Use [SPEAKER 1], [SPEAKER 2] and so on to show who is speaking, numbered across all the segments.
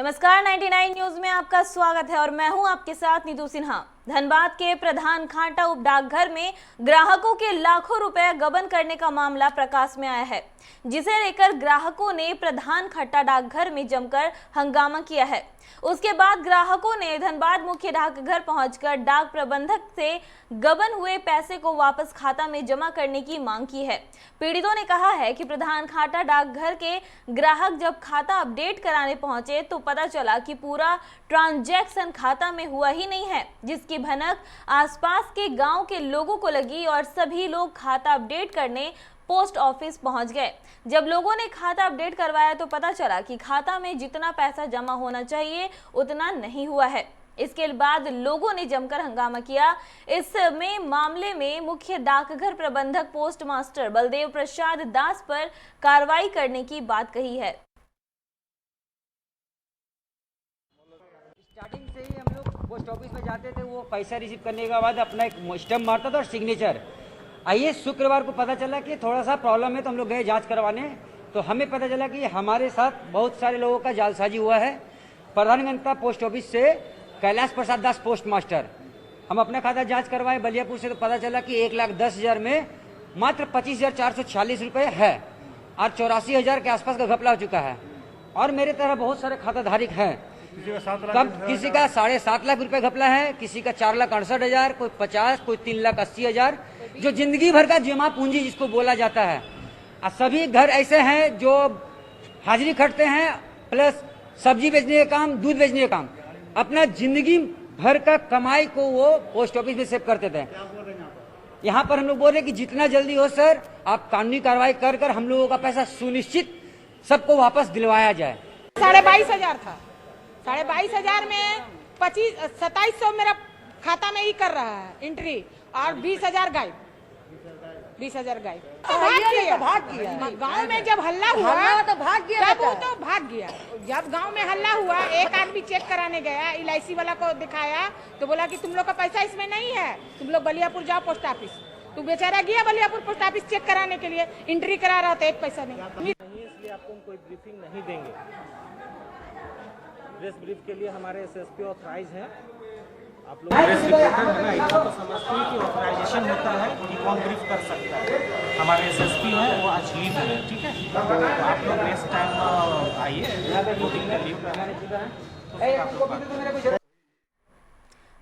[SPEAKER 1] नमस्कार, 99 न्यूज में आपका स्वागत है और मैं हूं आपके साथ नीतू सिन्हा। धनबाद के प्रधान खांटा उप डाकघर में ग्राहकों के लाखों रुपए गबन करने का मामला प्रकाश में आया है, जिसे लेकर ग्राहकों ने प्रधान खांटा डाकघर में जमकर हंगामा किया है। उसके बाद ग्राहकों ने धनबाद मुख्य डाकघर पहुंचकर डाक प्रबंधक से गबन हुए पैसे को वापस खाता में जमा करने की मांग की है। पीड़ितों ने कहा है कि प्रधान खांटा डाकघर के ग्राहक जब खाता अपडेट कराने पहुंचे तो पता चला कि पूरा ट्रांजैक्शन खाता में हुआ ही नहीं है, जिसकी भनक आसपास के गांव के लोगों को लगी और सभी लोग खाता अपडेट करने पोस्ट ऑफिस पहुंच गए। जब लोगों ने खाता अपडेट करवाया तो पता चला कि खाता में जितना पैसा जमा होना चाहिए उतना नहीं हुआ है। इसके बाद लोगों ने जमकर हंगामा किया। इसमें मामले में मुख्य डाकघर प्रबंधक पोस्ट मास्टर बलदेव प्रसाद दास पर कार्रवाई करने की बात कही है।
[SPEAKER 2] स्टार्टिंग से ही हम लोग पोस्ट ऑफिस में जाते थे, वो पैसा रिसीव करने के बाद अपना एक स्टैम्प मारता था और सिग्नेचर। आइए शुक्रवार को पता चला कि थोड़ा सा प्रॉब्लम है, तो हम लोग गए जांच करवाने, तो हमें पता चला कि हमारे साथ बहुत सारे लोगों का जालसाजी हुआ है। प्रधानमंत्री पोस्ट ऑफिस से कैलाश प्रसाद दास पोस्ट मास्टर, हम अपना खाता जांच करवाए बलियापुर से, तो पता चला कि 1,10,000 में मात्र 25,446 रुपये है और 84,000 के आसपास का घपला हो चुका है। और मेरे तरह बहुत सारे खाताधारक हैं, किसी का 7.5 लाख रुपए घपला है, किसी का 4,68,000, कोई 50, कोई 3,80,000, जो जिंदगी भर का जमा पूंजी जिसको बोला जाता है। और सभी घर ऐसे हैं जो हाजिरी खटते हैं प्लस सब्जी बेचने का काम, दूध बेचने का काम, अपना जिंदगी भर का कमाई को वो पोस्ट ऑफिस में सेव करते थे। यहाँ पर हम लोग बोल रहे कि जितना जल्दी हो सर आप कानूनी कार्रवाई कर हम लोगों का पैसा सुनिश्चित सबको वापस दिलवाया जाए।
[SPEAKER 3] 22,500 था, 22,500 में 2700 मेरा खाता में ही कर रहा है एंट्री और 20,000 गायब। 20,000 गायब तो भाग गया। गांव में जब हल्ला हुआ तो भाग गया, तब वो तो भाग गया। जब गांव में हल्ला हुआ, एक आदमी चेक कराने गया, LIC वाला को दिखाया तो बोला कि तुम लोग का पैसा इसमें नहीं है, तुम लोग बलियापुर जाओ पोस्ट ऑफिस। तो बेचारा गया बलियापुर पोस्ट ऑफिस चेक कराने के लिए, एंट्री करा रहा था, एक पैसा नहीं।
[SPEAKER 4] इसलिए आपको कोई ब्रीफिंग नहीं देंगे। प्रेस ब्रीफ के लिए हमारे SSP ऑथराइज हैं। आप लोग प्रेस रिपोर्टर है ना, इतना तो समझते हैं कि ऑथराइजेशन होता है कि कौन ब्रीफ कर सकता है। हमारे SSP हैं, वो आज लीव है, ठीक है, तो आप लोग नेक्स्ट टाइम आइए, रिपोर्टिंग के लीव पर।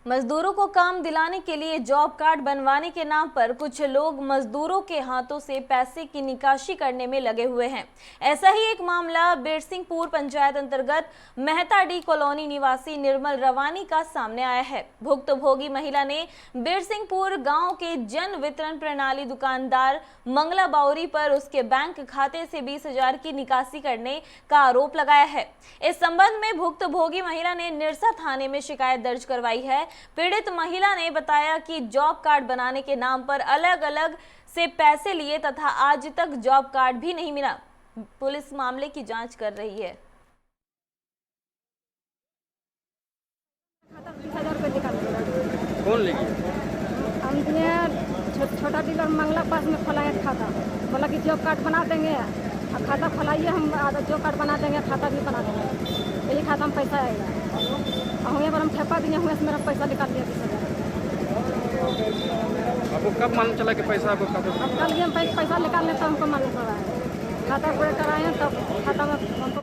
[SPEAKER 1] मजदूरों को काम दिलाने के लिए जॉब कार्ड बनवाने के नाम पर कुछ लोग मजदूरों के हाथों से पैसे की निकासी करने में लगे हुए हैं। ऐसा ही एक मामला बिरसिंहपुर पंचायत अंतर्गत मेहताडी कॉलोनी निवासी निर्मल रवानी का सामने आया है। भुक्तभोगी महिला ने बिरसिंहपुर गांव के जन वितरण प्रणाली दुकानदार मंगला बाउरी पर उसके बैंक खाते से 20,000 की निकासी करने का आरोप लगाया है। इस संबंध में भुक्तभोगी महिला ने निरसा थाने में शिकायत दर्ज करवाई है। पीड़ित महिला ने बताया कि जॉब कार्ड बनाने के नाम पर अलग अलग से पैसे लिए तथा आज तक जॉब कार्ड भी नहीं मिला। पुलिस मामले की जांच कर रही है।
[SPEAKER 5] 20,000 रुपये निकाल दिया।
[SPEAKER 4] कौन लेगी?
[SPEAKER 5] हमने छोटा डीलर मंगला पास में खोला है खाता, बोला कि जॉब कार्ड बना देंगे और खाता खोलाइए, हम जॉब कार्ड बना देंगे, खाता भी बना देंगे, यही खाता में पैसा आएगा। और वहीं पर हम ठेपा दिए हुए से मेरा पैसा निकाल लिया 20,000।
[SPEAKER 4] आपको कब मालूम चला कि पैसा आपको खाते में?
[SPEAKER 5] कल भी हम पैसा निकालने तो हमको मालूम पड़ा है, खाता पूरे कराए तब खाता में हमको।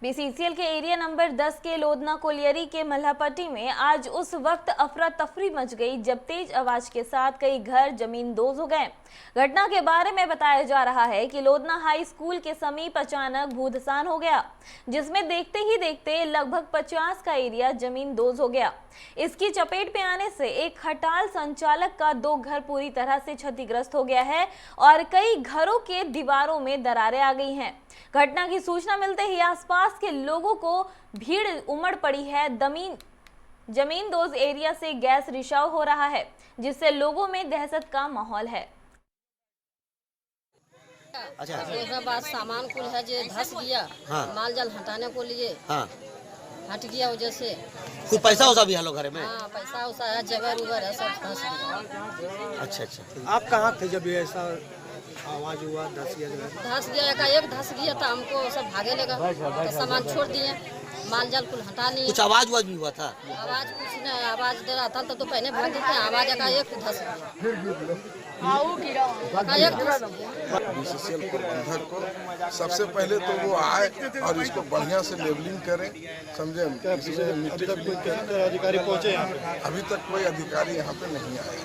[SPEAKER 1] BCCL के एरिया नंबर 10 के लोधना कोलियरी के मल्हापट्टी में आज उस वक्त अफरा तफरी मच गई जब तेज आवाज के साथ कई घर जमींदोज हो गए। घटना के बारे में बताया जा रहा है कि लोधना हाई स्कूल के समीप अचानक भूधसान हो गया, जिसमें देखते ही देखते लगभग 50 का एरिया जमींदोज हो गया। इसकी चपेट में आने से एक खटाल संचालक का 2 घर पूरी तरह से क्षतिग्रस्त हो गया है और कई घरों के दीवारों में दरारें आ गई हैं। घटना की सूचना मिलते ही आसपास के लोगों को भीड़ उमड़ पड़ी है। जमींदोज एरिया से गैस रिसाव हो रहा है, जिससे लोगों में दहशत का माहौल है।
[SPEAKER 6] अच्छा, बाद सामान कुल है जो धस गया। हाँ। माल जाल हटाने को लिए हाँ। हट गया वजह से
[SPEAKER 7] कुछ पैसा उसा भी है लोग घर में?
[SPEAKER 6] हाँ, पैसा उसा है, जगह उगर है, सब धस गया।
[SPEAKER 7] अच्छा।
[SPEAKER 8] आप कहाँ थे जब ये ऐसा आवाज हुआ? धस गया
[SPEAKER 6] एकाएक धस गया था, हमको सब भागे लगा, सामान छोड़ दिए, माल जाल कुल हटा लिए।
[SPEAKER 7] कुछ आवाज वाज भी हुआ था?
[SPEAKER 6] आवाज कुछ नहीं, आवाज दे रहा था तो पहले भर देते, आवाज का एक धस
[SPEAKER 9] बीसीसीएल प्रबंधक को सबसे पहले तो वो आए और इसको बढ़िया से लेवलिंग करें, समझे। इसमें मिट्टी
[SPEAKER 8] अधिकारी पहुंचे यहाँ पे?
[SPEAKER 9] अभी तक कोई अधिकारी यहाँ पे नहीं आए,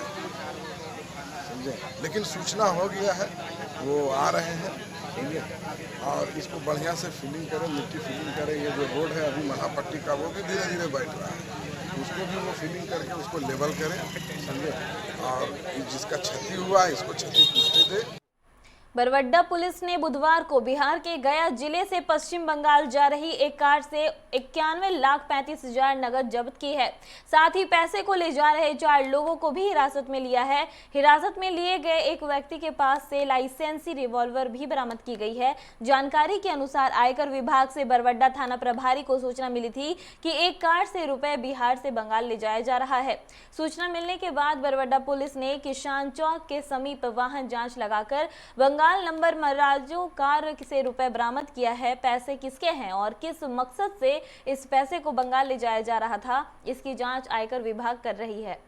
[SPEAKER 9] समझे, लेकिन सूचना हो गया है, वो आ रहे हैं, समझे। और इसको बढ़िया से फिलिंग करें, मिट्टी फिलिंग करें। ये जो रोड है अभी महापट्टी का, वो भी धीरे धीरे बैठ रहा है, उसको भी वो फिलिंग करके उसको लेवल करें, समझे। और जिसका क्षति हुआ है इसको क्षतिपूर्ति दे।
[SPEAKER 1] बरवड्डा पुलिस ने बुधवार को बिहार के गया जिले से पश्चिम बंगाल जा रही एक कार से 91,35,000 नगद जब्त की है। साथ ही पैसे को ले जा रहे 4 लोगों को भी हिरासत में लिया है। हिरासत में लिए गए एक व्यक्ति के पास से लाइसेंसी रिवॉल्वर भी बरामद की गई है। जानकारी के अनुसार आयकर विभाग से बरवड्डा थाना प्रभारी को सूचना मिली थी कि एक कार से रुपए बिहार से बंगाल ले जाया जा रहा है। सूचना मिलने के बाद बरवड्डा पुलिस ने किसान चौक के समीप वाहन जाँच लगाकर बंगाल नंबर मराजो कार से रुपए बरामद किया है। पैसे किसके हैं और किस मकसद से इस पैसे को बंगाल ले जाया जा रहा था, इसकी जांच आयकर विभाग कर रही है।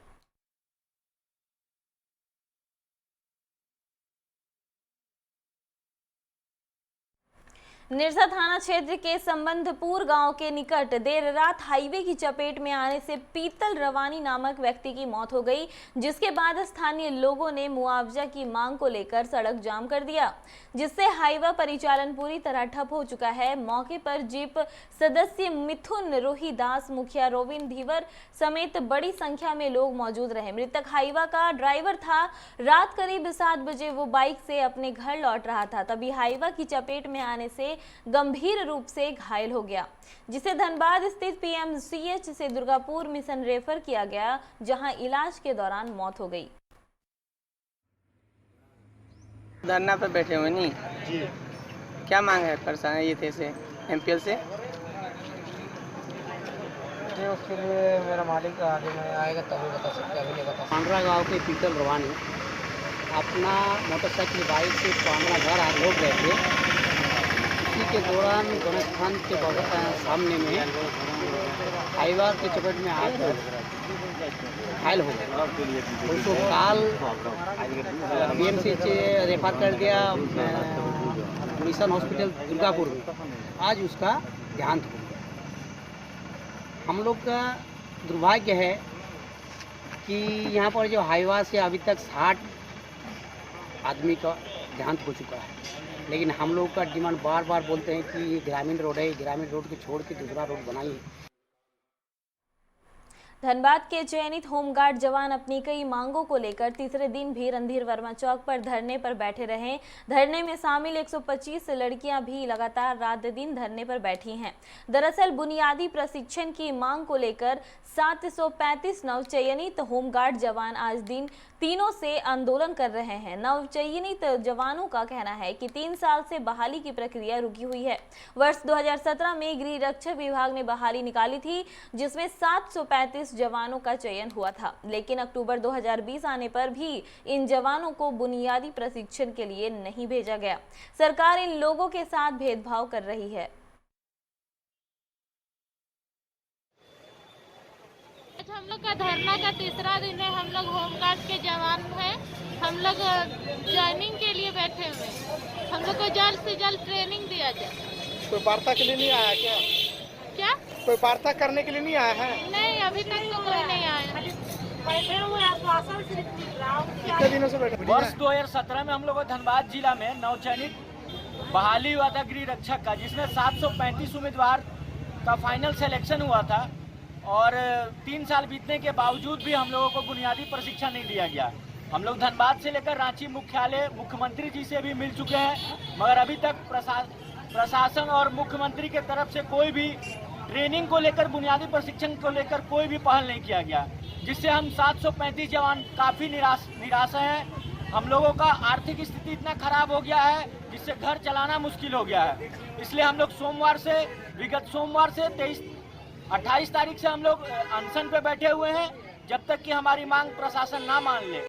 [SPEAKER 1] निरसा थाना क्षेत्र के संबंधपुर गांव के निकट देर रात हाईवे की चपेट में आने से पीतल रवानी नामक व्यक्ति की मौत हो गई, जिसके बाद स्थानीय लोगों ने मुआवजा की मांग को लेकर सड़क जाम कर दिया, जिससे हाईवा परिचालन पूरी तरह ठप हो चुका है। मौके पर जीप सदस्य मिथुन रोहिदास, मुखिया रोविन धीवर समेत बड़ी संख्या में लोग मौजूद रहे। मृतक हाईवा का ड्राइवर था। रात करीब 7 बजे वो बाइक से अपने घर लौट रहा था, तभी हाईवा की चपेट में आने से गंभीर रूप से घायल हो गया, जिसे धनबाद स्थित पीएमसीएच से दुर्गापुर मिशन रेफर किया गया, जहां इलाज के दौरान मौत हो गई।
[SPEAKER 10] धरना पे बैठे हुए नहीं जी, क्या मांग है? परेशान ये थे से एमपीएल से
[SPEAKER 4] उसके लिए मेरा मालिक आगे में आएगा तभी बता सकते, अभी नहीं बता।
[SPEAKER 10] पांडरा गांव के पीतल रवानी अपना मोटरसाइकिल बाइक से पांडरा घर आ लौट रहे थे। इसी के दौरान गणेश खान के सामने में हाईवा के चपेट में आकर घायल हो गए। उसको काल पीएमसी से रेफर कर दिया मिशन हॉस्पिटल दुर्गापुर में। आज उसका देहांत हो गया। हम लोग का दुर्भाग्य है कि यहाँ पर जो हाईवा से अभी तक 60 आदमी का देहांत हो चुका है, लेकिन हम लोग का डिमांड बार बार बोलते हैं कि ये ग्रामीण रोड है, ग्रामीण रोड को छोड़ के दूसरा रोड बनाइए।
[SPEAKER 1] धनबाद के चयनित होमगार्ड जवान अपनी कई मांगों को लेकर तीसरे दिन भी रणधीर वर्मा चौक पर धरने पर बैठे रहे। धरने में शामिल 125 लड़कियां भी लगातार रात दिन धरने पर बैठी हैं। दरअसल बुनियादी प्रशिक्षण की मांग को लेकर 735 नवचयनित होमगार्ड जवान आज दिन तीनों से आंदोलन कर रहे हैं। नवचयनित जवानों का कहना है कि 3 साल से बहाली की प्रक्रिया रुकी हुई है। वर्ष 2017 में गृह रक्षक विभाग ने बहाली निकाली थी, जिसमें 735 जवानों का चयन हुआ था, लेकिन अक्टूबर 2020 आने पर भी इन जवानों को बुनियादी प्रशिक्षण के लिए नहीं भेजा गया। सरकार इन लोगों के साथ भेदभाव कर रही है।
[SPEAKER 11] हम लोग का धरना का तीसरा दिन है। हम लोग होमगार्ड के जवान हैं। हम लोग ज्वाइनिंग के लिए बैठे हुए हैं। हम लोग को जल्द से जल्द ट्रेनिंग दिया जाए।
[SPEAKER 8] कोई वार्ता के लिए नहीं आया क्या?
[SPEAKER 11] क्या
[SPEAKER 8] कोई वार्ता करने के लिए नहीं आया है?
[SPEAKER 11] नहीं, अभी तक तो कोई नहीं आया।
[SPEAKER 8] कितने दिनों से बैठे?
[SPEAKER 12] वर्ष 2017 में हम लोग धनबाद जिला में नवचयनित बहाली हुआ था गृह रक्षक का, जिसमें 735 उम्मीदवार का फाइनल सिलेक्शन हुआ था और 3 साल बीतने के बावजूद भी हम लोगों को बुनियादी प्रशिक्षण नहीं दिया गया। हम लोग धनबाद से लेकर रांची मुख्यालय मुख्यमंत्री जी से भी मिल चुके हैं, मगर अभी तक प्रशासन और मुख्यमंत्री के तरफ से कोई भी ट्रेनिंग को लेकर, बुनियादी प्रशिक्षण को लेकर कोई भी पहल नहीं किया गया, जिससे हम 735 जवान काफ़ी निराश हैं। हम लोगों का आर्थिक स्थिति इतना खराब हो गया है जिससे घर चलाना मुश्किल हो गया है। इसलिए हम लोग विगत सोमवार से 28 तारीख से हम लोग अनशन पे बैठे हुए हैं, जब तक कि हमारी मांग प्रशासन ना मान ले।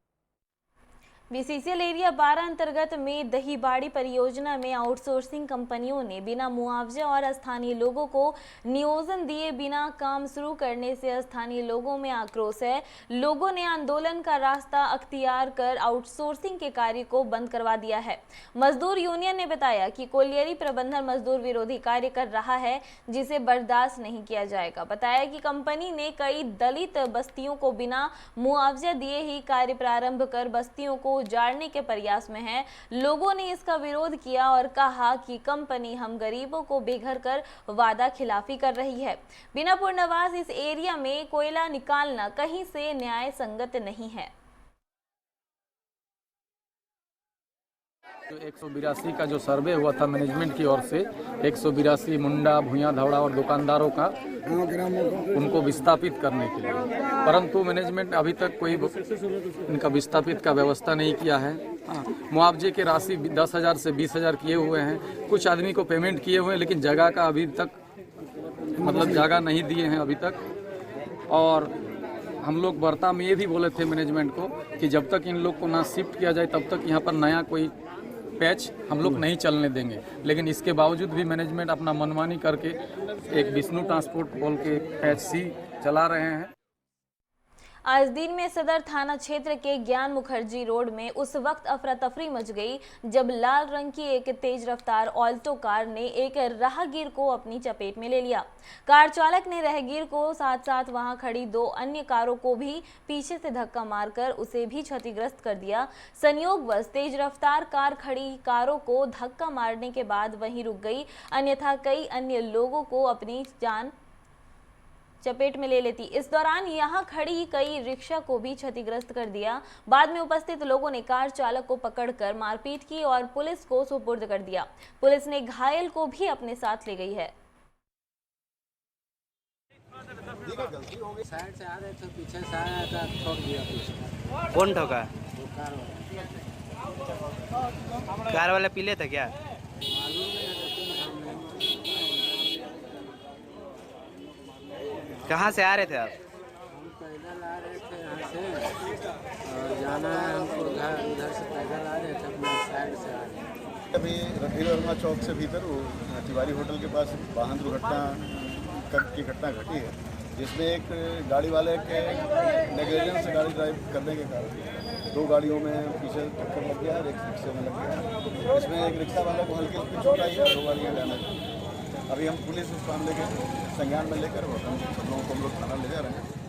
[SPEAKER 1] बीसीसीएल एरिया 12 अंतर्गत में दहीबाड़ी परियोजना में आउटसोर्सिंग कंपनियों ने बिना मुआवजे और स्थानीय लोगों को नियोजन दिए बिना काम शुरू करने से स्थानीय लोगों में आक्रोश है। लोगों ने आंदोलन का रास्ता अख्तियार कर आउटसोर्सिंग के कार्य को बंद करवा दिया है। मजदूर यूनियन ने बताया कि कोलियरी प्रबंधन मजदूर विरोधी कार्य कर रहा है, जिसे बर्दाश्त नहीं किया जाएगा। बताया कि कंपनी ने कई दलित बस्तियों को बिना मुआवजा दिए ही कार्य प्रारंभ कर बस्तियों को उजाड़ने के प्रयास में है। लोगों ने इसका विरोध किया और कहा कि कंपनी हम गरीबों को बेघर कर वादा खिलाफी कर रही है। बिना पुनर्वास इस एरिया में कोयला निकालना कहीं से न्याय संगत नहीं है।
[SPEAKER 13] 182 का जो सर्वे हुआ था मैनेजमेंट की ओर से, 182 मुंडा, भूया, धौड़ा और दुकानदारों का उनको विस्थापित करने के लिए, परंतु मैनेजमेंट अभी तक कोई इनका विस्थापित का व्यवस्था नहीं किया है। मुआवजे की राशि 10,000 से 20,000 किए हुए हैं। कुछ आदमी को पेमेंट किए हुए हैं, लेकिन जगह का अभी तक जगह नहीं दिए हैं अभी तक। और हम लोग वार्ता में ये भी बोले थे मैनेजमेंट को कि जब तक इन लोग को ना शिफ्ट किया जाए तब तक यहाँ पर नया कोई पैच हम लोग नहीं चलने देंगे। लेकिन इसके बावजूद भी मैनेजमेंट अपना मनमानी करके एक विष्णु ट्रांसपोर्ट बोल के पैच सी चला रहे हैं।
[SPEAKER 1] आज दिन में सदर थाना क्षेत्र के ज्ञान मुखर्जी रोड में उस वक्त अफरा तफरी मच गई जब लाल रंग की एक तेज रफ्तार ऑल्टो कार ने एक राहगीर को अपनी चपेट में ले लिया। कार चालक ने राहगीर को साथ साथ वहां खड़ी 2 अन्य कारों को भी पीछे से धक्का मारकर उसे भी क्षतिग्रस्त कर दिया। संयोगवश तेज रफ्तार कार खड़ी कारों को धक्का मारने के बाद वहीं रुक गई, अन्यथा कई अन्य लोगों को अपनी जान चपेट में ले लेती। इस दौरान यहां खड़ी कई रिक्शा को भी क्षतिग्रस्त कर दिया। बाद में उपस्थित लोगों ने कार चालक को पकड़कर मारपीट की और पुलिस को सुपुर्द कर दिया। पुलिस ने घायल को भी अपने साथ ले गई है।
[SPEAKER 10] साइड से आ रहे थे, पीछे से आया था, ठोक दिया पीछे।
[SPEAKER 14] कौन ठोका? कार वाला पीले था क्या? कहाँ से आ रहे थे आप?
[SPEAKER 10] हम पैदल आ रहे थे यहाँ से, और जाना है हमको घर, उधर से पैदल आ रहे थे, अपने साइड से आ रहे थे।
[SPEAKER 15] अभी रणधीर वर्मा चौक से भीतर वो तिवारी होटल के पास वाहन दुर्घटना की घटना घटी है, जिसमें एक गाड़ी वाले के नेग्लिजेंस से गाड़ी ड्राइव करने के कारण 2 गाड़ियों में पीछे टक्कर लग गया और एक रिक्शे में लग गया। इसमें एक रिक्शा वाले को हल्की हल्की चोट आई है, 2 गाड़ियाँ डैमेज। अभी हम पुलिस उस मामले के संज्ञान में लेकर हम सब लोगों को हम लोग थाना ले जा रहे हैं।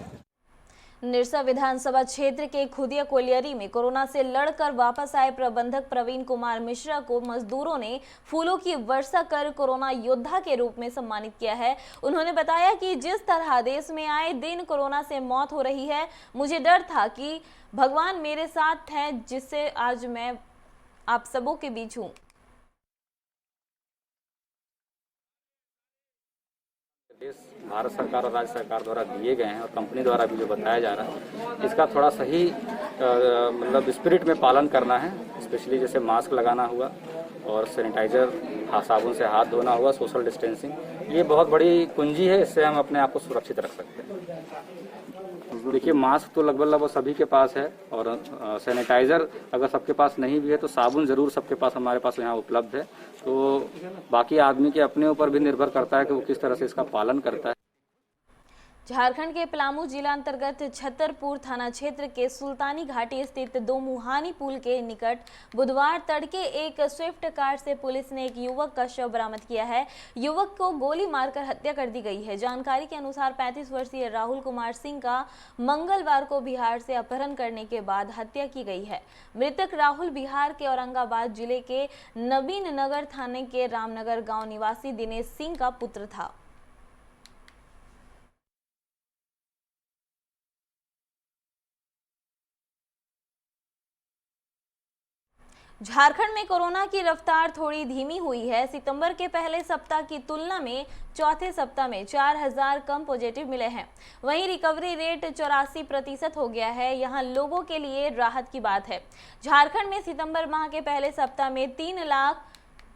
[SPEAKER 1] निरसा विधानसभा क्षेत्र के खुदिया कोलियरी में कोरोना से लड़कर वापस आए प्रबंधक प्रवीण कुमार मिश्रा को मजदूरों ने फूलों की वर्षा कर कोरोना योद्धा के रूप में सम्मानित किया है। उन्होंने बताया कि जिस तरह देश में आए दिन कोरोना से मौत हो रही है, मुझे डर था कि भगवान मेरे साथ हैं, जिससे आज मैं आप सबों के बीच हूँ।
[SPEAKER 16] भारत सरकार और राज्य सरकार द्वारा दिए गए हैं और कंपनी द्वारा भी जो बताया जा रहा है, इसका थोड़ा सही मतलब स्पिरिट में पालन करना है। स्पेशली जैसे मास्क लगाना हुआ और सैनिटाइजर, साबुन से हाथ धोना हुआ, सोशल डिस्टेंसिंग, ये बहुत बड़ी कुंजी है। इससे हम अपने आप को सुरक्षित रख सकते हैं। देखिए, मास्क तो लगभग सभी के पास है और सैनिटाइजर अगर सबके पास नहीं भी है तो साबुन ज़रूर सबके पास हमारे पास यहाँ उपलब्ध है। तो बाकी आदमी के अपने ऊपर भी निर्भर करता है कि वो किस तरह से इसका पालन करता है।
[SPEAKER 1] झारखंड के पलामू जिला अंतर्गत छतरपुर थाना क्षेत्र के सुल्तानी घाटी स्थित 2 मुहानी पुल के निकट बुधवार तड़के एक स्विफ्ट कार से पुलिस ने एक युवक का शव बरामद किया है। युवक को गोली मारकर हत्या कर दी गई है। जानकारी के अनुसार 35 वर्षीय राहुल कुमार सिंह का मंगलवार को बिहार से अपहरण करने के बाद हत्या की गई है। मृतक राहुल बिहार के औरंगाबाद जिले के नवीन नगर थाने के रामनगर गाँव निवासी दिनेश सिंह का पुत्र था। झारखंड में कोरोना की रफ्तार थोड़ी धीमी हुई है। सितंबर के पहले सप्ताह की तुलना में चौथे सप्ताह में 4000 कम पॉजिटिव मिले हैं। वहीं रिकवरी रेट 84% हो गया है। यहां लोगों के लिए राहत की बात है। झारखंड में सितंबर माह के पहले सप्ताह में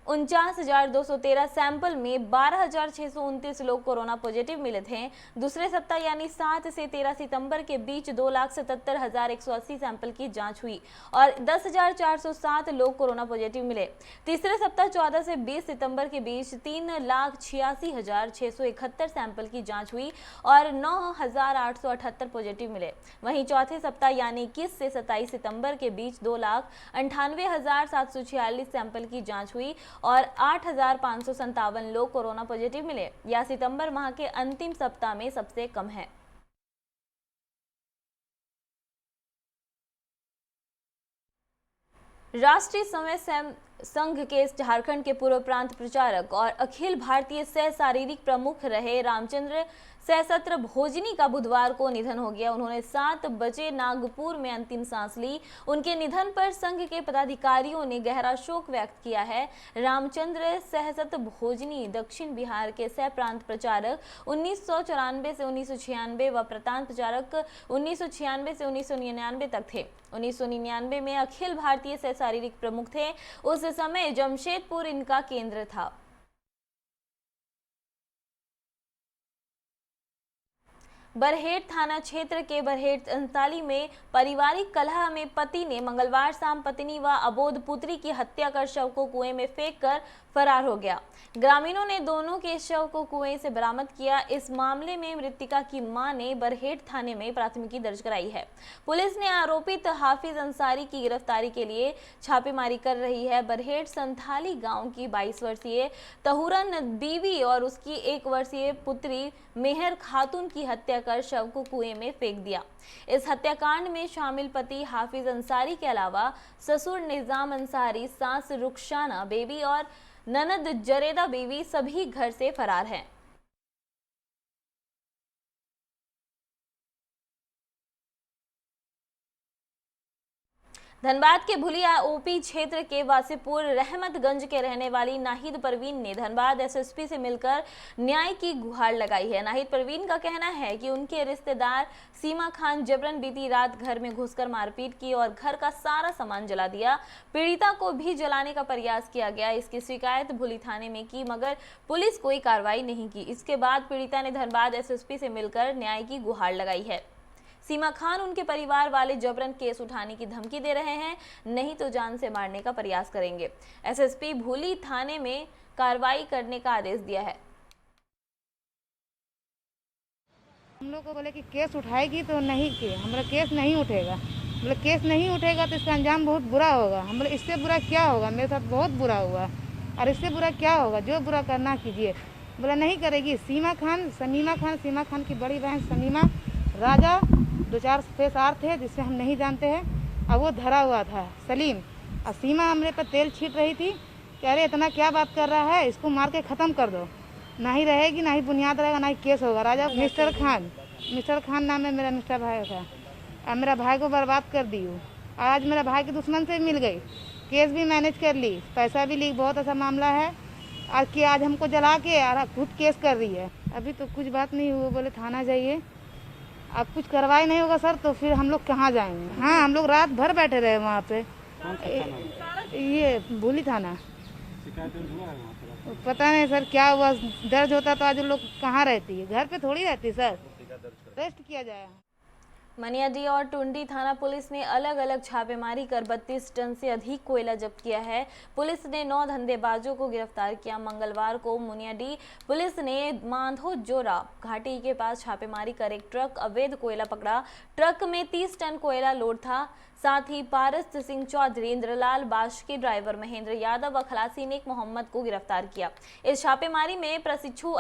[SPEAKER 1] 49,213 सैंपल में 12,629 लोग कोरोना पॉजिटिव मिले थे। दूसरे सप्ताह यानी 7 से 13 सितंबर के बीच 2,77,180 सैंपल की जांच हुई और 10,407 लोग कोरोना पॉजिटिव मिले। तीसरे सप्ताह 14 से 20 सितंबर के बीच 3,86,671 सैंपल की जांच हुई और 9,878 पॉजिटिव मिले। वहीं चौथे सप्ताह यानी 21 से 27 सितंबर के बीच 2,98,746 सैंपल की जांच हुई और 8,557 लोग कोरोना पॉजिटिव मिले। यह सितंबर माह के अंतिम सप्ताह में सबसे कम है। राष्ट्रीय समय संघ के झारखंड के पूर्व प्रांत प्रचारक और अखिल भारतीय सह शारीरिक प्रमुख रहे रामचंद्र सहस्त्र भोजनी का बुधवार को निधन हो गया। उन्होंने 7 बजे नागपुर में अंतिम सांस ली। उनके निधन पर संघ के पदाधिकारियों ने गहरा शोक व्यक्त किया है। रामचंद्र सहस्त्र भोजनी दक्षिण बिहार के सह प्रांत प्रचारक 1994 से 1996 व प्रांत प्रचारक 1996 से 1999 तक थे। 1999 में अखिल भारतीय सह शारीरिक प्रमुख थे। उस समय जमशेदपुर इनका केंद्र था। बरहेट थाना क्षेत्र के बरहेट अंताली में पारिवारिक कलह में पति ने मंगलवार शाम पत्नी व अबोध पुत्री की हत्या कर शव को कुएं में फेंककर फरार हो गया। ग्रामीणों ने दोनों के शव को कुएं से बरामद किया। इस मामले में मृतका की मां ने बरहेट थाने में प्राथमिकी दर्ज कराई है। पुलिस ने आरोपित हाफिज अंसारी की गिरफ्तारी के लिए छापेमारी कर रही है। बरहेट संथाली गांव की 22 वर्षीय तहुरन बीवी और उसकी 1 वर्षीय पुत्री मेहर खातून की हत्या कर शव को कुएं में फेंक दिया। इस हत्याकांड में शामिल पति हाफिज अंसारी के अलावा ससुर निजाम अंसारी, सास रुखसाना बेबी और ननद जरेदा बीवी सभी घर से फरार हैं। धनबाद के भुलिया ओपी क्षेत्र के वासीपुर रहमतगंज के रहने वाली नाहिद परवीन ने धनबाद एसएसपी से मिलकर न्याय की गुहार लगाई है। नाहिद परवीन का कहना है कि उनके रिश्तेदार सीमा खान जबरन बीती रात घर में घुसकर मारपीट की और घर का सारा सामान जला दिया। पीड़िता को भी जलाने का प्रयास किया गया। इसकी शिकायत भुली थाने में की मगर पुलिस कोई कार्रवाई नहीं की। इसके बाद पीड़िता ने धनबाद एसएसपी से मिलकर न्याय की गुहार लगाई है। सीमा खान उनके परिवार वाले जबरन केस उठाने की धमकी दे रहे हैं, नहीं तो जान से मारने का प्रयास करेंगे। एसएसपी भूली थाने में कार्रवाई करने का आदेश दिया है।
[SPEAKER 3] हम लोग को बोले कि केस उठाएगी तो नहीं कि हमारा केस नहीं उठेगा। बोले केस नहीं उठेगा तो इसका अंजाम बहुत बुरा होगा। हम बोले इससे बुरा क्या होगा, मेरे साथ बहुत बुरा हुआ और इससे बुरा क्या होगा, जो बुरा करना कीजिए। बोला नहीं करेगी। सीमा खान की बड़ी बहन समीमा, राजा 2-4 फेस आर थे जिससे हम नहीं जानते हैं और वो धरा हुआ था सलीम। और सीमा हमरे पर तेल छीट रही थी कि अरे इतना क्या बात कर रहा है, इसको मार के ख़त्म कर दो, ना ही रहेगी ना ही बुनियाद रहेगा ना ही केस होगा। राजा मिस्टर खान नाम है मेरा मिस्टर भाई का। अब मेरा भाई को बर्बाद कर दी हूँ। आज मेरा भाई के दुश्मन से मिल गई, केस भी मैनेज कर ली, पैसा भी ली। बहुत ऐसा मामला है आज कि आज हमको जला के और खुद केस कर रही है। अभी तो कुछ बात नहीं हुआ। बोले थाना जाइए, अब कुछ कार्रवाई नहीं होगा सर तो फिर हम लोग कहाँ जाएंगे। हाँ, हम लोग रात भर बैठे रहे वहाँ पे। ये भूली थाना। पता नहीं सर क्या हुआ, दर्ज होता तो आज लोग कहाँ रहती है, घर पे थोड़ी रहती सर। रेस्ट किया जाए।
[SPEAKER 1] मनियाडी और टुंडी थाना पुलिस ने अलग अलग छापेमारी कर 32 टन से अधिक कोयला जब्त किया है। पुलिस ने 9 धंधेबाजों को गिरफ्तार किया। मंगलवार को मुनियाडी पुलिस ने मांधो जोरा घाटी के पास छापेमारी कर एक ट्रक अवैध कोयला पकड़ा। ट्रक में 30 टन कोयला लोड था। साथ ही पारस सिंह चौधरी, इंद्रलाल बाशकी, ड्राइवर महेंद्र यादव व खलासी नेक मोहम्मद को गिरफ्तार किया। इस छापेमारी में प्रशिक्षु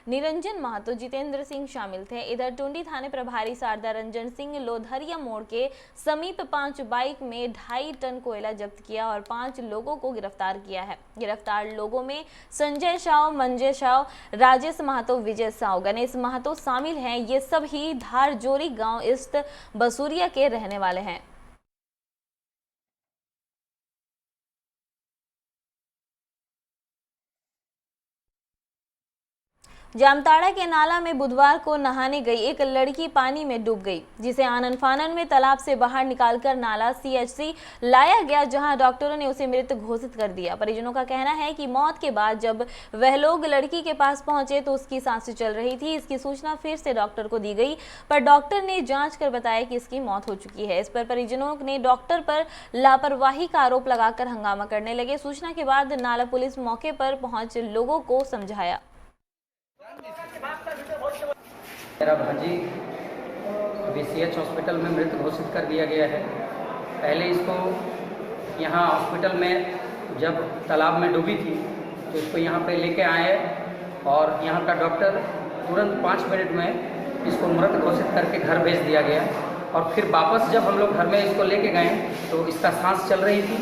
[SPEAKER 1] निरंजन महतो, जितेंद्र सिंह शामिल थे। इधर टुंडी थाने प्रभारी शारदा रंजन सिंह लोधरिया मोड़ के समीप 5 बाइक में 2.5 टन कोयला जब्त किया और 5 लोगों को गिरफ्तार किया है। गिरफ्तार लोगों में संजय साव, मंजय साव, राजेश महतो, विजय साव, गणेश महतो शामिल हैं। ये सभी धारजोरी गांव स्थित बसूरिया के रहने वाले हैं। जामताड़ा के नाला में बुधवार को नहाने गई एक लड़की पानी में डूब गई, जिसे आनन फानन में तालाब से बाहर निकालकर नाला CHC लाया गया, जहां डॉक्टरों ने उसे मृत घोषित कर दिया। परिजनों का कहना है कि मौत के बाद जब वह लोग लड़की के पास पहुंचे तो उसकी सांसें चल रही थी। इसकी सूचना फिर से डॉक्टर को दी गई, पर डॉक्टर ने जाँच कर बताया कि इसकी मौत हो चुकी है। इस पर परिजनों ने डॉक्टर पर लापरवाही का आरोप लगाकर हंगामा करने लगे। सूचना के बाद नाला पुलिस मौके पर पहुंच लोगों को समझाया।
[SPEAKER 10] मेरा भांजी अभी CH हॉस्पिटल में मृत घोषित कर दिया गया है। पहले इसको यहाँ हॉस्पिटल में जब तालाब में डूबी थी तो इसको यहाँ पे लेके आए और यहाँ का डॉक्टर तुरंत 5 मिनट में इसको मृत घोषित करके घर भेज दिया गया। और फिर वापस जब हम लोग घर में इसको लेके गए तो इसका सांस चल रही थी,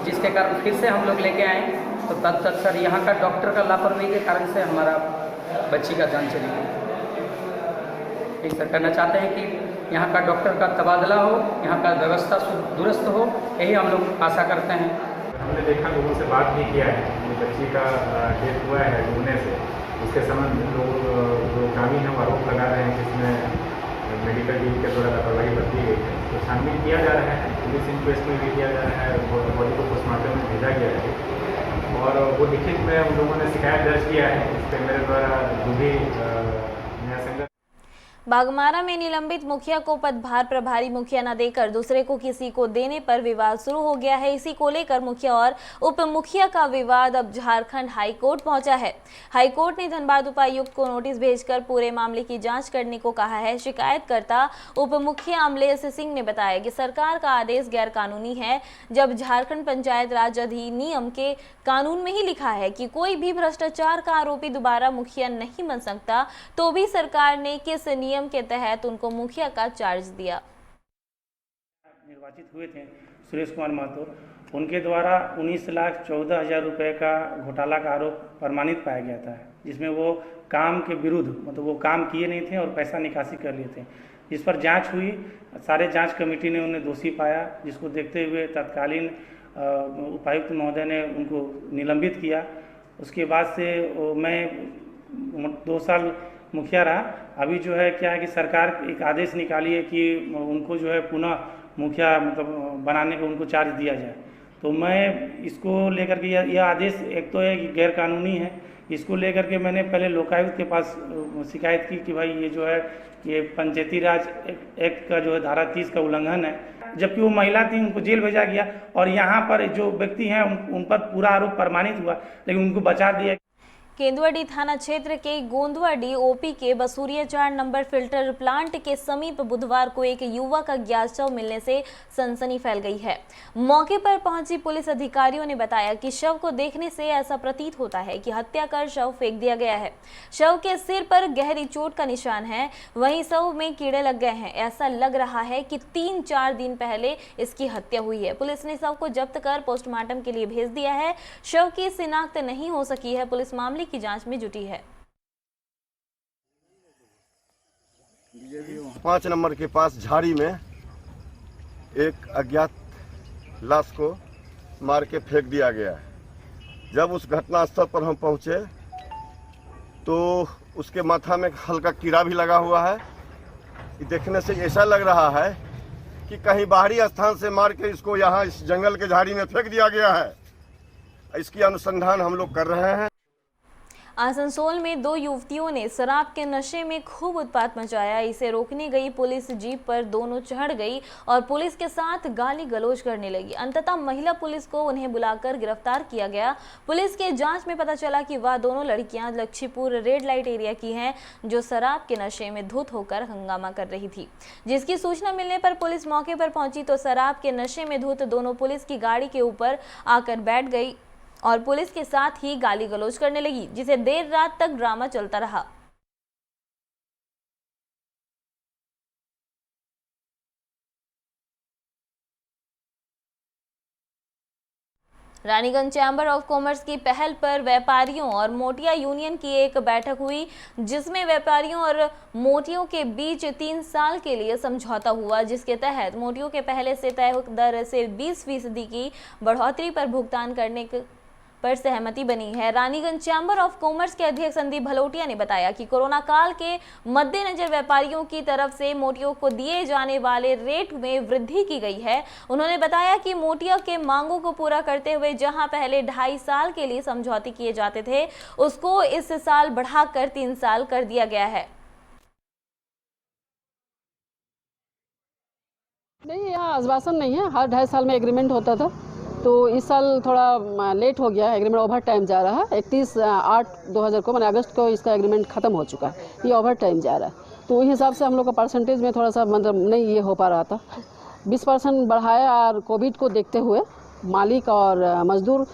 [SPEAKER 10] जिसके कारण फिर से हम लोग लेके आए। तो तब तक सर यहाँ का डॉक्टर का लापरवाही के कारण से हमारा बच्ची का जान चली गई। एक सर कहना चाहते हैं कि यहाँ का डॉक्टर का तबादला हो, यहाँ का व्यवस्था दुरुस्त हो, यही हम लोग आशा करते हैं।
[SPEAKER 17] हमने देखा, लोगों से बात भी किया है, बच्ची का डेथ हुआ है डूबने से। उसके संबंध लोग जो ग्रामीण हैं वो आरोप लगा रहे हैं कि इसमें मेडिकल टीम के द्वारा लापरवाही बरती गई है। तो छानबीन किया जा रहा है, पुलिस इंक्वेस्ट में भी किया जा रहा है, बॉडी को पोस्टमार्टम में भेजा गया है और वो लिखित में उन लोगों ने शिकायत दर्ज किया है। इस पर मेरे द्वारा जो भी न्याय संगत
[SPEAKER 1] बागमारा में निलंबित मुखिया को पदभार प्रभारी मुखिया न देकर दूसरे को किसी को देने पर विवाद शुरू हो गया है। इसी को लेकर मुखिया और उप मुखिया का विवाद अब झारखंड हाई कोर्ट पहुंचा है। हाई कोर्ट ने धनबाद उपायुक्त को नोटिस भेजकर पूरे मामले की जांच करने को कहा है। शिकायतकर्ता उप मुखिया अमलेश सिंह ने बताया कि सरकार का आदेश गैर कानूनी है, जब झारखंड पंचायत राज अधिनियम के कानून में ही लिखा है कि कोई भी भ्रष्टाचार का आरोपी दोबारा मुखिया नहीं बन सकता, तो भी सरकार ने किस नियम के तहत उनको मुखिया का चार्ज दिया।
[SPEAKER 18] निर्वाचित हुए थे सुरेश कुमार महतो, उनके द्वारा 19,14,000 रुपए का घोटाला का आरोप प्रमाणित पाया गया था, जिसमें वो काम के विरुद्ध, मतलब वो काम किए नहीं थे और पैसा निकासी कर लिए थे। जिस पर जांच हुई, सारे जांच कमेटी ने उन्हें दोषी पाया, जिसको देखते हुए तत्कालीन उपायुक्त महोदय ने उनको निलंबित किया। उसके बाद से मैं 2 साल मुखिया रहा। अभी जो है क्या है कि सरकार एक आदेश निकाली है कि उनको जो है पुनः मुखिया मतलब बनाने का उनको चार्ज दिया जाए। तो मैं इसको लेकर के यह आदेश एक तो है कि गैर कानूनी है, इसको लेकर के मैंने पहले लोकायुक्त के पास शिकायत की कि भाई ये जो है ये पंचायती राज एक्ट का जो है धारा 30 का उल्लंघन है। जबकि वो महिला थी, उनको जेल भेजा गया और यहाँ पर जो व्यक्ति हैं उन पर पूरा आरोप प्रमाणित हुआ, लेकिन उनको बचा दिया।
[SPEAKER 1] केंदुआडी थाना क्षेत्र के गोंदवाडी OP के बसूरिया 4 नंबर फिल्टर प्लांट के समीप बुधवार को एक युवक का ज्ञात शव मिलने से सनसनी फैल गई है। मौके पर पहुंची पुलिस अधिकारियों ने बताया कि शव को देखने से ऐसा प्रतीत होता है कि हत्या कर शव फेंक दिया गया है। शव के सिर पर गहरी चोट का निशान है, वहीं शव में कीड़े लग गए हैं। ऐसा लग रहा है कि 3-4 दिन पहले इसकी हत्या हुई है। पुलिस ने शव को जब्त कर पोस्टमार्टम के लिए भेज दिया है। शव की शिनाख्त नहीं हो सकी है। पुलिस मामले की जांच में जुटी है।
[SPEAKER 19] 5 नंबर के पास झाड़ी में एक अज्ञात लाश को मार के फेंक दिया गया है। जब उस घटनास्थल पर हम पहुंचे तो उसके माथा में हल्का कीड़ा भी लगा हुआ है। देखने से ऐसा लग रहा है कि कहीं बाहरी स्थान से मार के इसको यहाँ इस जंगल के झाड़ी में फेंक दिया गया है। इसकी अनुसंधान हम लोग कर रहे हैं।
[SPEAKER 1] आसनसोल में 2 युवतियों ने शराब के नशे में खूब उत्पात मचाया। इसे रोकने गई पुलिस जीप पर दोनों चढ़ गई और पुलिस के साथ गाली गलौज करने लगी। अंततः महिला पुलिस को उन्हें बुलाकर गिरफ्तार किया गया। पुलिस के जांच में पता चला कि वह दोनों लड़कियां लक्ष्मीपुर रेड लाइट एरिया की हैं, जो शराब के नशे में धुत होकर हंगामा कर रही थी। जिसकी सूचना मिलने पर पुलिस मौके पर पहुंची तो शराब के नशे में धुत दोनों पुलिस की गाड़ी के ऊपर आकर बैठ गई और पुलिस के साथ ही गाली गलौज करने लगी, जिसे देर रात तक ड्रामा चलता रहा। रानीगंज चैम्बर ऑफ कॉमर्स की पहल पर व्यापारियों और मोटिया यूनियन की एक बैठक हुई, जिसमें व्यापारियों और मोटियों के बीच 3 साल के लिए समझौता हुआ, जिसके तहत मोटियों के पहले से तय दर से 20% की बढ़ोतरी पर भुगतान करने पर सहमति बनी है। रानीगंज चैम्बर ऑफ कॉमर्स के अध्यक्ष संदीप भलोटिया ने बताया कि कोरोना काल के मद्देनजर व्यापारियों की तरफ से मोतियों को दिए जाने वाले रेट में वृद्धि की गई है। उन्होंने बताया कि मोतिया के मांगों को पूरा करते हुए जहां पहले 2.5 साल के लिए समझौते किए जाते थे, उसको इस साल बढ़ाकर 3 साल कर दिया गया है।
[SPEAKER 5] नहीं, यहाँ आश्वासन नहीं है, हर 2.5 साल में एग्रीमेंट होता था, तो इस साल थोड़ा लेट हो गया, एग्रीमेंट ओवर टाइम जा रहा है। 31/8/2000 को, मैंने अगस्त को इसका एग्रीमेंट खत्म हो चुका है, ये ओवर टाइम जा रहा है, तो उस हिसाब से हम लोग का परसेंटेज में थोड़ा सा मतलब नहीं ये हो पा रहा था। 20% बढ़ाया, और कोविड को देखते हुए मालिक और मजदूर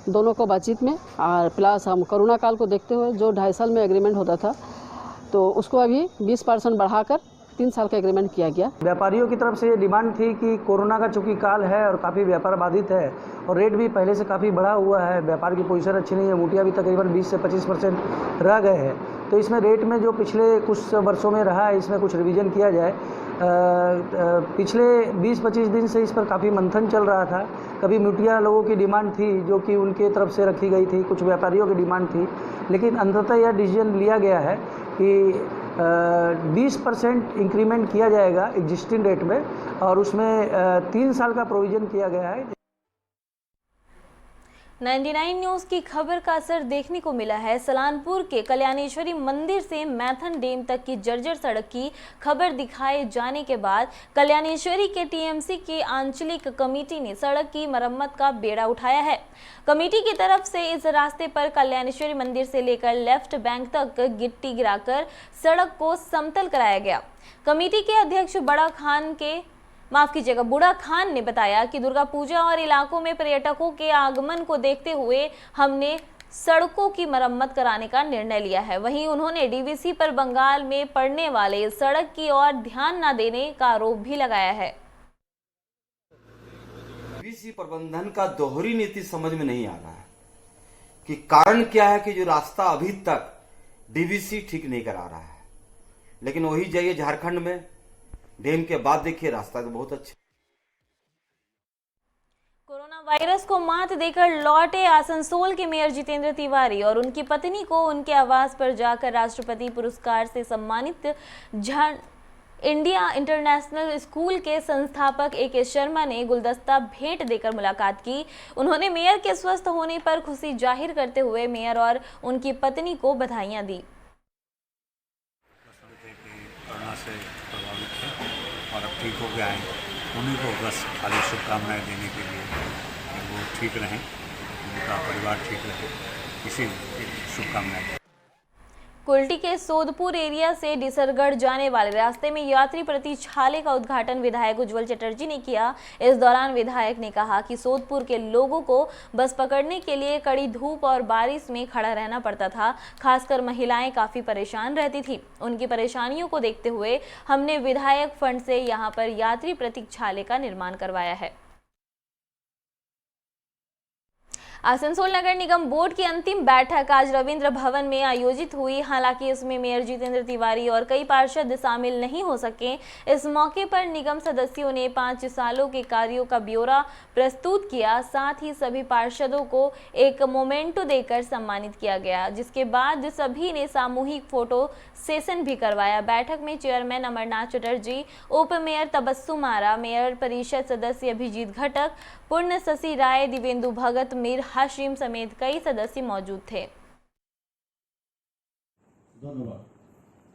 [SPEAKER 5] दोनों को बातचीत में, और प्लस हम कोरोना काल को देखते हुए जो 2.5 साल में एग्रीमेंट होता था, तो उसको अभी 20% बढ़ाकर 3 साल का एग्रीमेंट किया गया।
[SPEAKER 12] व्यापारियों की तरफ से ये डिमांड थी कि कोरोना का चूंकि काल है और काफ़ी व्यापार बाधित है और रेट भी पहले से काफ़ी बढ़ा हुआ है, व्यापार की पोजीशन अच्छी नहीं है, मोतिया भी तकरीबन 20 से 25% रह गए हैं, तो इसमें रेट में जो पिछले कुछ वर्षों में रहा है इसमें कुछ रिवीजन किया जाए। पिछले 20-25 दिन से इस पर काफ़ी मंथन चल रहा था। कभी मोतिया लोगों की डिमांड थी जो कि उनके तरफ से रखी गई थी, कुछ व्यापारियों की डिमांड थी, लेकिन अंततः यह डिसीजन लिया गया है कि 20% इंक्रीमेंट किया जाएगा एग्जिस्टिंग रेट में, और उसमें 3 साल का प्रोविज़न किया गया है।
[SPEAKER 1] 99 न्यूज़ की खबर का असर देखने को मिला है। सलानपुर के कल्याणेश्वरी मंदिर से मैथन डैम तक की जर्जर सड़क की खबर दिखाए जाने के बाद कल्याणेश्वरी के टीएमसी की आंचलिक कमेटी ने सड़क की मरम्मत का बेड़ा उठाया है। कमेटी की तरफ से इस रास्ते पर कल्याणेश्वरी मंदिर से लेकर लेफ्ट बैंक तक गिट्टी गिराकर सड़क को समतल कराया गया। कमेटी के अध्यक्ष बुढ़ा खान ने बताया कि दुर्गा पूजा और इलाकों में पर्यटकों के आगमन को देखते हुए हमने सड़कों की मरम्मत कराने का निर्णय लिया है। वहीं उन्होंने डीवीसी पर बंगाल में पड़ने वाले सड़क की ओर ध्यान न देने का आरोप भी लगाया है।
[SPEAKER 20] डीवीसी प्रबंधन का दोहरी नीति समझ में नहीं आ रहा है कि कारण क्या है कि जो रास्ता अभी तक डीवीसी ठीक नहीं करा रहा है, लेकिन वही जाइए झारखंड में डैम के बाद देखिए रास्ता तो बहुत अच्छा।
[SPEAKER 1] कोरोना वायरस को मात देकर लौटे आसनसोल के मेयर जितेंद्र तिवारी और उनकी पत्नी को उनके आवास पर जाकर राष्ट्रपति पुरस्कार से सम्मानित इंडिया इंटरनेशनल स्कूल के संस्थापक ए.के. शर्मा ने गुलदस्ता भेंट देकर मुलाकात की। उन्होंने मेयर के स्वस्थ होने पर खुशी जाहिर करते हुए मेयर और उनकी पत्नी को बधाइयां दी।
[SPEAKER 21] और अब ठीक हो गया है, उन्हीं को बस खाली शुभकामनाएं देने के लिए कि वो ठीक रहें, उनका परिवार ठीक रहे, इसी शुभकामनाएं।
[SPEAKER 1] कुल्टी के सोदपुर एरिया से डिसरगढ़ जाने वाले रास्ते में यात्री प्रतिक्षालय का उद्घाटन विधायक उज्जवल चटर्जी ने किया। इस दौरान विधायक ने कहा कि सोदपुर के लोगों को बस पकड़ने के लिए कड़ी धूप और बारिश में खड़ा रहना पड़ता था। खासकर महिलाएं काफ़ी परेशान रहती थी। उनकी परेशानियों को देखते हुए हमने विधायक फंड से यहां पर यात्री प्रतीक्षालय का निर्माण करवाया है। आसनसोल नगर निगम बोर्ड की अंतिम बैठक आज रविंद्र भवन में आयोजित हुई। हालांकि इसमें मेयर जितेंद्र तिवारी और कई पार्षद शामिल नहीं हो सके। इस मौके पर निगम सदस्यों ने 5 सालों के कार्यों का ब्यौरा प्रस्तुत किया। साथ ही सभी पार्षदों को एक मोमेंटो देकर सम्मानित किया गया, जिसके बाद सभी ने सामूहिक फोटो सेशन भी करवाया। बैठक में चेयरमैन अमरनाथ चटर्जी, उप मेयर तबस्सुम आरा, मेयर परिषद सदस्य अभिजीत घटक, पूर्ण शशि राय, दिवेंदु भगत, मीर हाशिम समेत कई सदस्य मौजूद थे।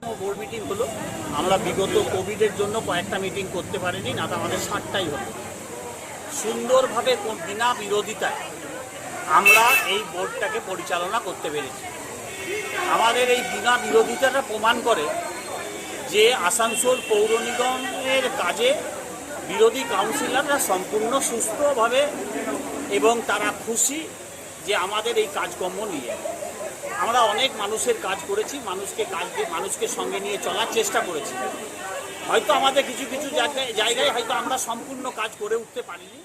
[SPEAKER 10] बोर्ड मीटिंग হলো, আমরা বিগত কোভিডের জন্য কয়েকটা মিটিং করতে পারিনি, না তো আমাদের 7টাই হলো। সুন্দরভাবে বিনা বিরোধিতায় আমরা এই বোর্ডটাকে পরিচালনা করতে পেরেছি। আমাদের এই বিনা বিরোধিতাটা প্রমাণ করে যে আসানসোল পৌর নিগমের কাজে বিরোধী কাউন্সিলররা সম্পূর্ণ সুস্থভাবে এবং তারা খুশি যে আমাদের এই কাজকর্ম নিয়ে। আমরা অনেক মানুষের কাজ করেছি, মানুষকে সঙ্গে নিয়ে চলার চেষ্টা করেছি। হয়তো আমাদের কিছু কিছু জায়গায় হয়তো আমরা সম্পূর্ণ কাজ করে উঠতে পারিনি।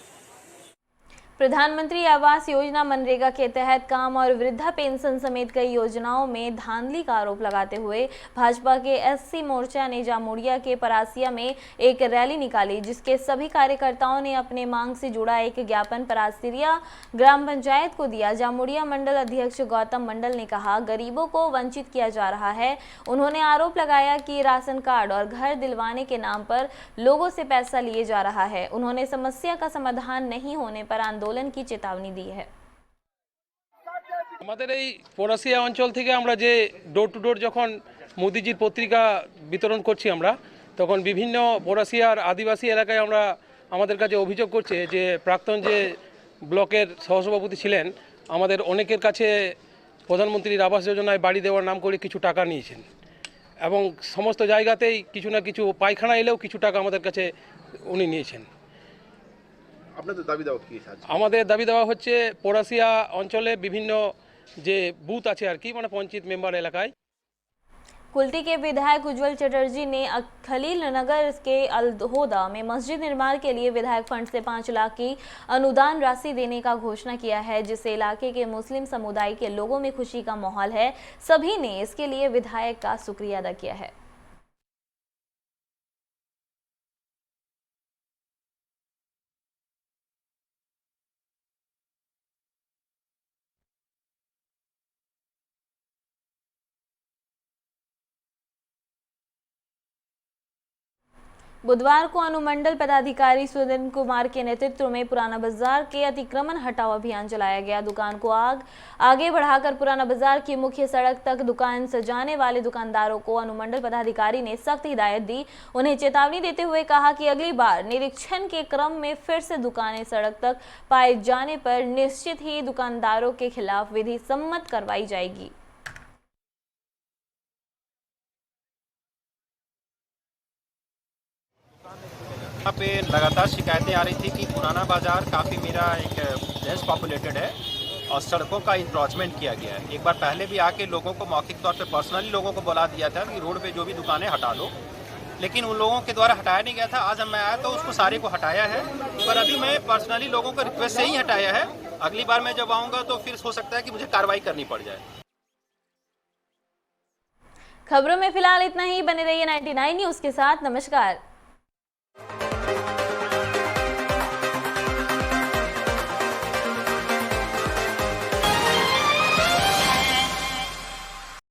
[SPEAKER 1] प्रधानमंत्री आवास योजना मनरेगा के तहत काम और वृद्धा पेंशन समेत कई योजनाओं में धांधली का आरोप लगाते हुए भाजपा के एससी मोर्चा ने जामुड़िया के परासिया में एक रैली निकाली, जिसके सभी कार्यकर्ताओं ने अपने मांग से जुड़ा एक ज्ञापन परासिया ग्राम पंचायत को दिया। जामुड़िया मंडल अध्यक्ष गौतम मंडल ने कहा, गरीबों को वंचित किया जा रहा है। उन्होंने आरोप लगाया कि राशन कार्ड और घर दिलवाने के नाम पर लोगों से पैसा लिए जा रहा है। उन्होंने समस्या का समाधान नहीं होने पर आंदोलन की चेतावनी दी है।
[SPEAKER 2] আমাদের এই পরাশিয়া অঞ্চল থেকে আমরা যে ডোর টু ডোর যখন মোদিজির পত্রিকা বিতরণ করছি আমরা, তখন বিভিন্ন পরাশিয়ার আদিবাসী এলাকায় আমরা আমাদের কাছে অভিযোগ করছে যে প্রাক্তন যে ব্লকের সহসভাপতি ছিলেন, আমাদের অনেকের কাছে প্রধানমন্ত্রীর আবাস যোজনায় বাড়ি দেওয়ার নাম করে কিছু টাকা নিয়েছেন এবং সমস্ত জায়গাতেই কিছু না কিছু পায়খানা এলেও কিছু টাকা আমাদের কাছে উনি নিয়েছেন।
[SPEAKER 8] আপনাদের দাবি দাওয়া কি আছে?
[SPEAKER 2] আমাদের দাবি দেওয়া হচ্ছে পরাশিয়া অঞ্চলে বিভিন্ন যে বুথ আছে আর কি, মানে পঞ্চায়েত মেম্বার এলাকায়।
[SPEAKER 1] कुल्टी के विधायक उज्जवल चटर्जी ने खलील नगर के अलहोदा में मस्जिद निर्माण के लिए विधायक फंड से 5 लाख की अनुदान राशि देने का घोषणा किया है, जिससे इलाके के मुस्लिम समुदाय के लोगों में खुशी का माहौल है। सभी ने इसके लिए विधायक का शुक्रिया अदा किया है। बुधवार को अनुमंडल पदाधिकारी सुरेंद्र कुमार के नेतृत्व में पुराना बाजार के अतिक्रमण हटाओ अभियान चलाया गया। दुकान को आगे बढ़ाकर पुराना बाजार की मुख्य सड़क तक दुकान सजाने वाले दुकानदारों को अनुमंडल पदाधिकारी ने सख्त हिदायत दी। उन्हें चेतावनी देते हुए कहा कि अगली बार निरीक्षण के क्रम में फिर से दुकानें सड़क तक पाए जाने पर निश्चित ही दुकानदारों के खिलाफ विधि सम्मत कार्रवाई जाएगी।
[SPEAKER 22] यहाँ पे लगातार शिकायतें आ रही थी कि पुराना बाजार काफ़ी मेरा एक डेंस पॉपुलेटेड है और सड़कों का इंक्रोचमेंट किया गया है। एक बार पहले भी आके लोगों को मौखिक तौर पे पर्सनली लोगों को बुला दिया था कि रोड पे जो भी दुकानें हटा लो, लेकिन उन लोगों के द्वारा हटाया नहीं गया था। आज मैं आया तो उसको सारे को हटाया है, पर अभी मैं पर्सनली लोगों को रिक्वेस्ट से ही हटाया है। अगली बार मैं जब आऊँगा तो फिर हो सकता है कि मुझे कार्रवाई करनी पड़ जाए।
[SPEAKER 1] खबरों में फिलहाल इतना ही। बने रहिए 99 न्यूज़ के साथ। नमस्कार।